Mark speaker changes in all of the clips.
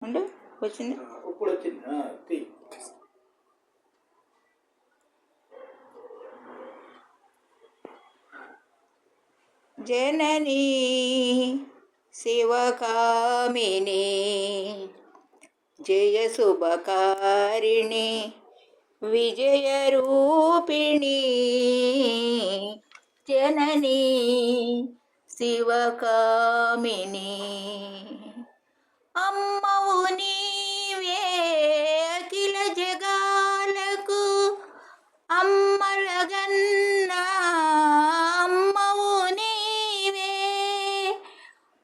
Speaker 1: ఉండు వచ్చింది.
Speaker 2: ఇప్పుడు వచ్చింది.
Speaker 1: జననీ శివకామిని జయ శుభకారిణి విజయరూపిణి జననీ శివకామిని అమ్మవు నీవే అఖిల జగాలకు అమ్మలగన్నా అమ్మవు నీవే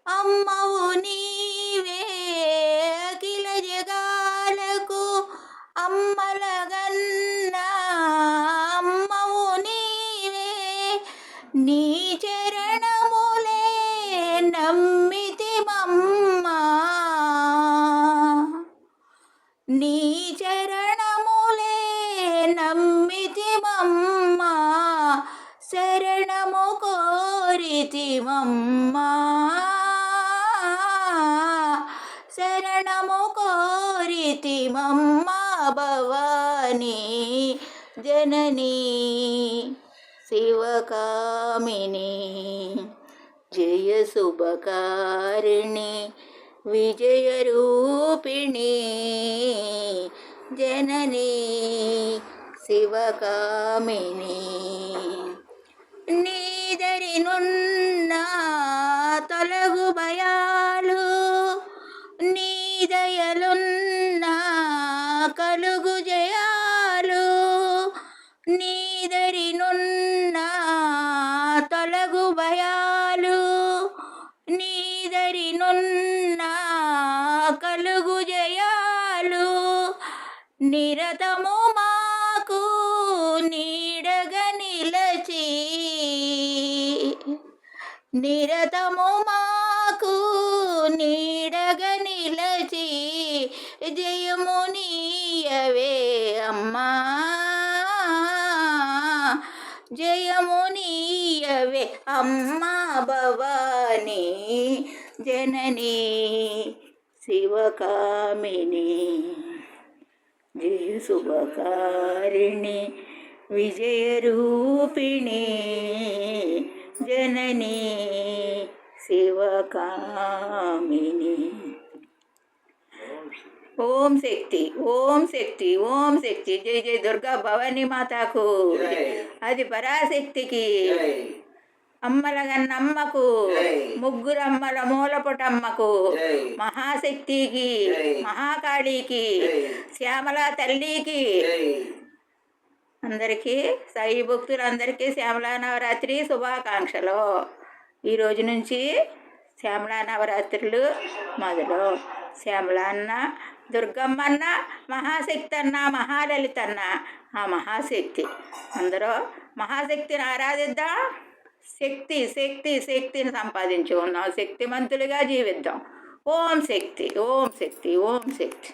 Speaker 1: అమ్మవు నీవే అఖిల జగాలకు అమ్మలగన్నా అమ్మవు నీవే నీ చరణములే నమ్మితిమమ్మా నీ చరణములే నమ్మితిమమ్మా శరణము కోరితిమమ్మా శరణము కోరితిమమ్మా భవానీ జననీ శివకామిని జయ శుభకారిణి విజయరూపిణి జననీ శివకామిని నీదరినున్న తొలగు భయాలు నీ దయలున్న కలుగు జయాలు నీదరినున్న తొలగు భయాలు నీదరినున్న కలుగు జయాలు నిరతము మాకు నీడగా నిలచి నిరతము మాకు నీడగా నిలచి జయము నీయవే అమ్మా జయము నీయవే అమ్మా భవానీ జననీ శివకామిని జయ శుభకారిణి విజయరూపిణి జననీ శివకామిని. ఓం శక్తి ఓం శక్తి ఓం శక్తి. జయ జయ దుర్గా భవానీ మాతాకు అది పరాశక్తికి అమ్మలగన్నమ్మకు ముగ్గురమ్మల మూలపుటమ్మకు మహాశక్తికి మహాకాళికి శ్యామల తల్లికి అందరికీ సాయి భక్తులందరికీ శ్యామలా నవరాత్రి శుభాకాంక్షలు. ఈరోజు నుంచి శ్యామలా నవరాత్రులు మొదలు. శ్యామలన్న దుర్గమ్మన్న మహాశక్తి అన్న మహాలలితన్న ఆ మహాశక్తి అందరూ మహాశక్తిని ఆరాధిద్దాం. శక్తి శక్తి శక్తిని సంపాదించుకుందాం. శక్తిమంతులుగా జీవిద్దాం. ఓం శక్తి ఓం శక్తి ఓం శక్తి.